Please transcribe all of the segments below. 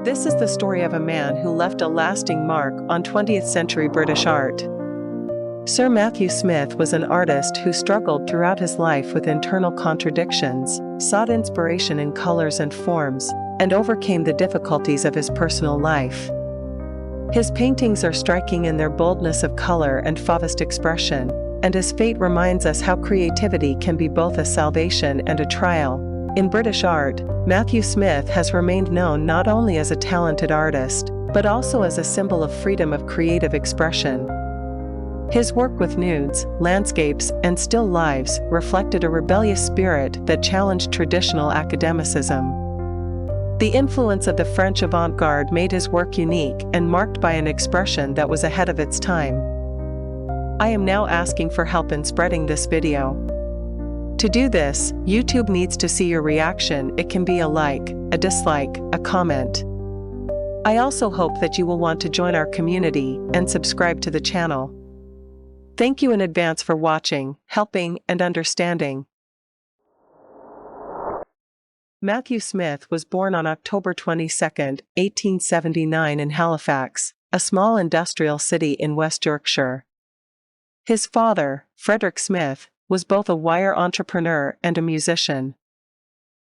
This is the story of a man who left a lasting mark on 20th century British art. Sir Matthew Smith was an artist who struggled throughout his life with internal contradictions, sought inspiration in colors and forms, and overcame the difficulties of his personal life. His paintings are striking in their boldness of color and fauvist expression, and his fate reminds us how creativity can be both a salvation and a trial. In British art, Matthew Smith has remained known not only as a talented artist, but also as a symbol of freedom of creative expression. His work with nudes, landscapes, and still lives reflected a rebellious spirit that challenged traditional academicism. The influence of the French avant-garde made his work unique and marked by an expression that was ahead of its time. I am now asking for help in spreading this video. To do this, YouTube needs to see your reaction. It can be a like, a dislike, a comment. I also hope that you will want to join our community and subscribe to the channel. Thank you in advance for watching, helping, and understanding. Matthew Smith was born on October 22, 1879 in Halifax, a small industrial city in West Yorkshire. His father, Frederick Smith, was both a wire entrepreneur and a musician.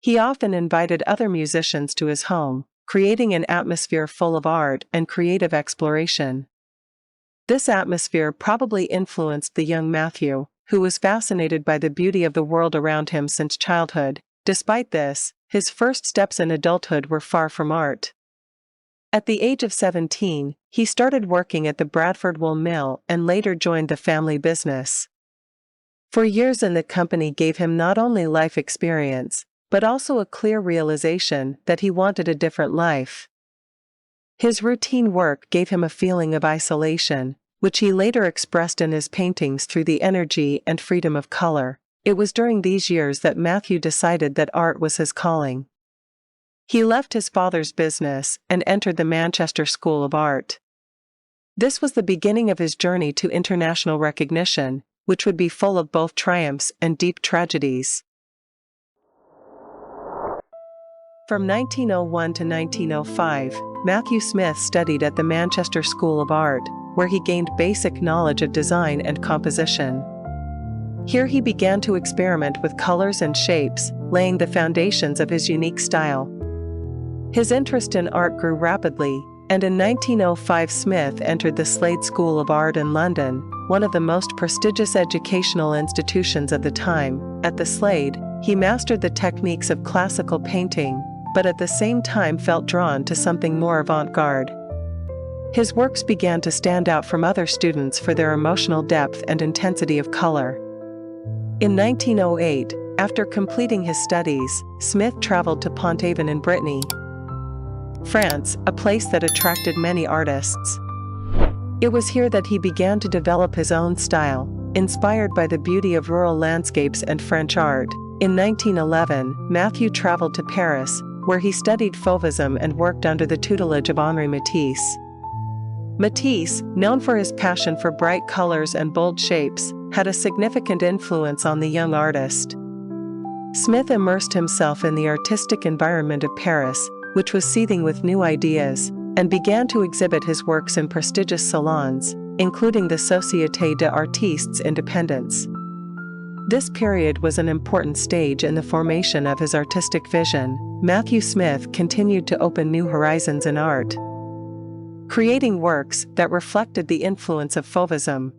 He often invited other musicians to his home, creating an atmosphere full of art and creative exploration. This atmosphere probably influenced the young Matthew, who was fascinated by the beauty of the world around him since childhood. Despite this, his first steps in adulthood were far from art. At the age of 17, he started working at the Bradford Wool Mill and later joined the family business. For years in the company gave him not only life experience, but also a clear realization that he wanted a different life. His routine work gave him a feeling of isolation, which he later expressed in his paintings through the energy and freedom of color. It was during these years that Matthew decided that art was his calling. He left his father's business and entered the Manchester School of Art. This was the beginning of his journey to international recognition, which would be full of both triumphs and deep tragedies. From 1901 to 1905, Matthew Smith studied at the Manchester School of Art, where he gained basic knowledge of design and composition. Here he began to experiment with colors and shapes, laying the foundations of his unique style. His interest in art grew rapidly, and in 1905 Smith entered the Slade School of Art in London, one of the most prestigious educational institutions of the time. At the Slade, he mastered the techniques of classical painting, but at the same time felt drawn to something more avant-garde. His works began to stand out from other students for their emotional depth and intensity of color. In 1908, after completing his studies, Smith traveled to Pont-Aven in Brittany, France, a place that attracted many artists. It was here that he began to develop his own style, inspired by the beauty of rural landscapes and French art. In 1911, Matthew traveled to Paris, where he studied Fauvism and worked under the tutelage of Henri Matisse. Matisse, known for his passion for bright colors and bold shapes, had a significant influence on the young artist. Smith immersed himself in the artistic environment of Paris, which was seething with new ideas, and began to exhibit his works in prestigious salons, including the Société des Artistes Indépendants. This period was an important stage in the formation of his artistic vision. Matthew Smith continued to open new horizons in art, creating works that reflected the influence of Fauvism.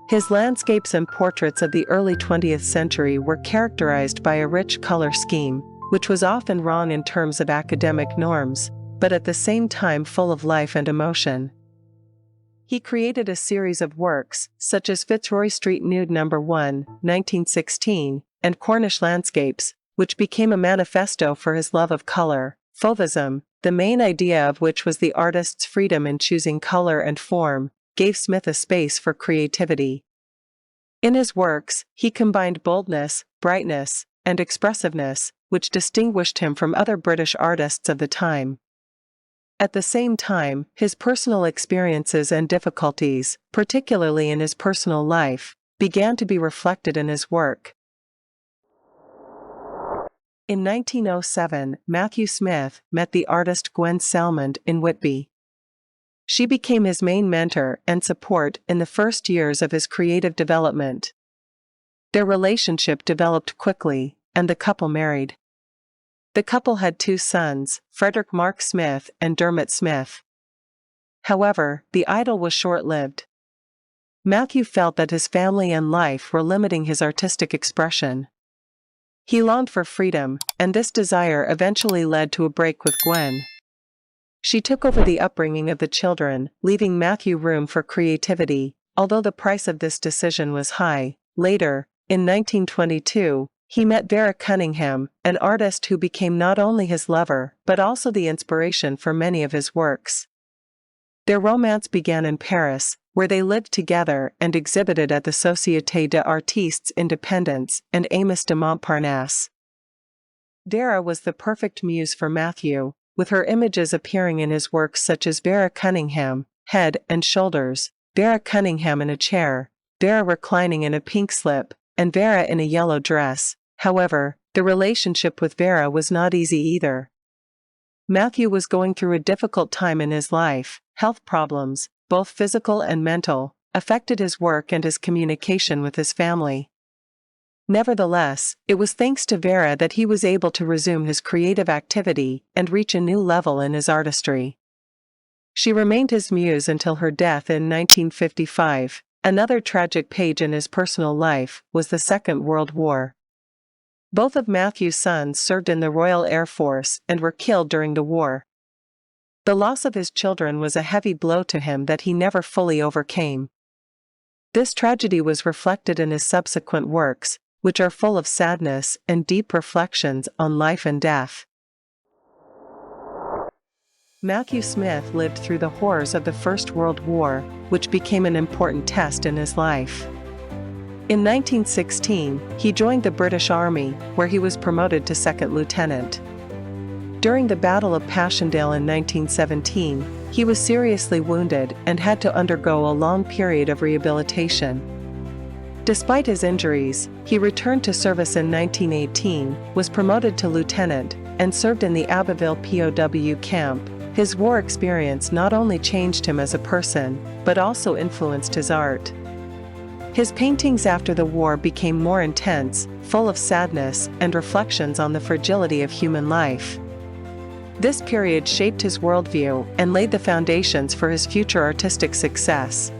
His landscapes and portraits of the early 20th century were characterized by a rich color scheme, which was often wrong in terms of academic norms, but at the same time full of life and emotion. He created a series of works, such as Fitzroy Street Nude No. 1, 1916, and Cornish Landscapes, which became a manifesto for his love of color. Fauvism, the main idea of which was the artist's freedom in choosing color and form, gave Smith a space for creativity. In his works, he combined boldness, brightness, and expressiveness, which distinguished him from other British artists of the time. At the same time, his personal experiences and difficulties, particularly in his personal life, began to be reflected in his work. In 1907, Matthew Smith met the artist Gwen Salmond in Whitby. She became his main mentor and support in the first years of his creative development. Their relationship developed quickly, and the couple married. The couple had 2 sons, Frederick Mark Smith and Dermot Smith. However, the idyll was short-lived. Matthew felt that his family and life were limiting his artistic expression. He longed for freedom, and this desire eventually led to a break with Gwen. She took over the upbringing of the children, leaving Matthew room for creativity, although the price of this decision was high. Later, in 1922, he met Vera Cunningham, an artist who became not only his lover but also the inspiration for many of his works. Their romance began in Paris, where they lived together and exhibited at the Société des Artistes Indépendants and Amos de Montparnasse. Vera was the perfect muse for Matthew, with her images appearing in his works such as Vera Cunningham, Head and Shoulders, Vera Cunningham in a chair, Vera reclining in a pink slip, and Vera in a yellow dress. However, the relationship with Vera was not easy either. Matthew was going through a difficult time in his life. Health problems, both physical and mental, affected his work and his communication with his family. Nevertheless, it was thanks to Vera that he was able to resume his creative activity and reach a new level in his artistry. She remained his muse until her death in 1955. Another tragic page in his personal life was the Second World War. Both of Matthew's sons served in the Royal Air Force and were killed during the war. The loss of his children was a heavy blow to him that he never fully overcame. This tragedy was reflected in his subsequent works, which are full of sadness and deep reflections on life and death. Matthew Smith lived through the horrors of the First World War, which became an important test in his life. In 1916, he joined the British Army, where he was promoted to second lieutenant. During the Battle of Passchendaele in 1917, he was seriously wounded and had to undergo a long period of rehabilitation. Despite his injuries, he returned to service in 1918, was promoted to lieutenant, and served in the Abbeville POW camp. His war experience not only changed him as a person, but also influenced his art. His paintings after the war became more intense, full of sadness and reflections on the fragility of human life. This period shaped his worldview and laid the foundations for his future artistic success.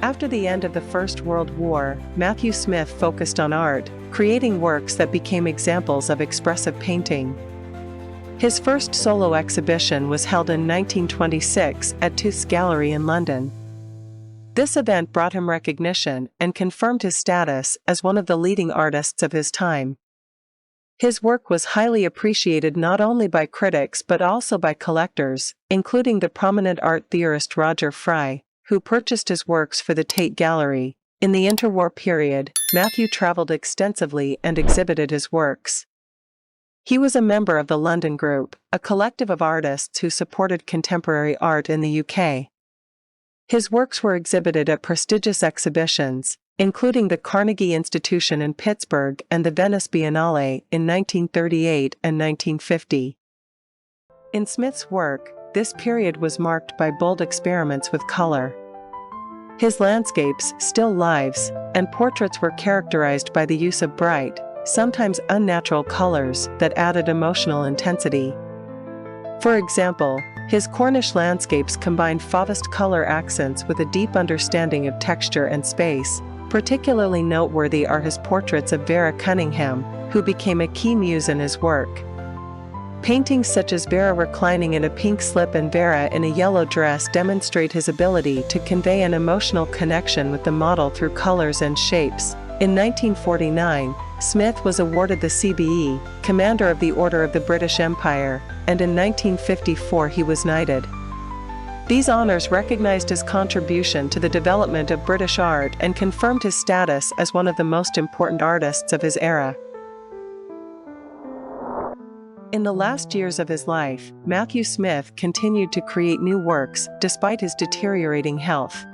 After the end of the First World War, Matthew Smith focused on art, creating works that became examples of expressive painting. His first solo exhibition was held in 1926 at Tooth's Gallery in London. This event brought him recognition and confirmed his status as one of the leading artists of his time. His work was highly appreciated not only by critics but also by collectors, including the prominent art theorist Roger Fry, who purchased his works for the Tate Gallery. In the interwar period, Matthew traveled extensively and exhibited his works. He was a member of the London Group, a collective of artists who supported contemporary art in the UK. His works were exhibited at prestigious exhibitions, including the Carnegie Institution in Pittsburgh and the Venice Biennale in 1938 and 1950. In Smith's work, this period was marked by bold experiments with color. His landscapes, still lifes, and portraits were characterized by the use of bright, sometimes unnatural colors that added emotional intensity. For example, his Cornish landscapes combined fauvest color accents with a deep understanding of texture and space. Particularly noteworthy are his portraits of Vera Cunningham, who became a key muse in his work. Paintings such as Vera reclining in a pink slip and Vera in a yellow dress demonstrate his ability to convey an emotional connection with the model through colors and shapes. In 1949, Smith was awarded the CBE, Commander of the Order of the British Empire, and in 1954 he was knighted. These honors recognized his contribution to the development of British art and confirmed his status as one of the most important artists of his era. In the last years of his life, Matthew Smith continued to create new works despite his deteriorating health.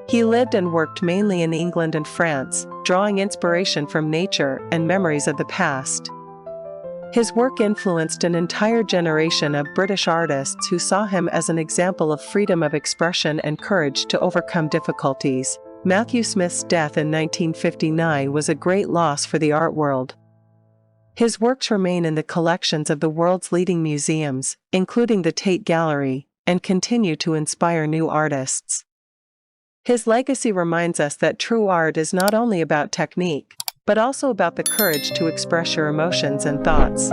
He lived and worked mainly in England and France, drawing inspiration from nature and memories of the past. His work influenced an entire generation of British artists who saw him as an example of freedom of expression and courage to overcome difficulties. Matthew Smith's death in 1959 was a great loss for the art world. His works remain in the collections of the world's leading museums, including the Tate Gallery, and continue to inspire new artists. His legacy reminds us that true art is not only about technique, but also about the courage to express your emotions and thoughts.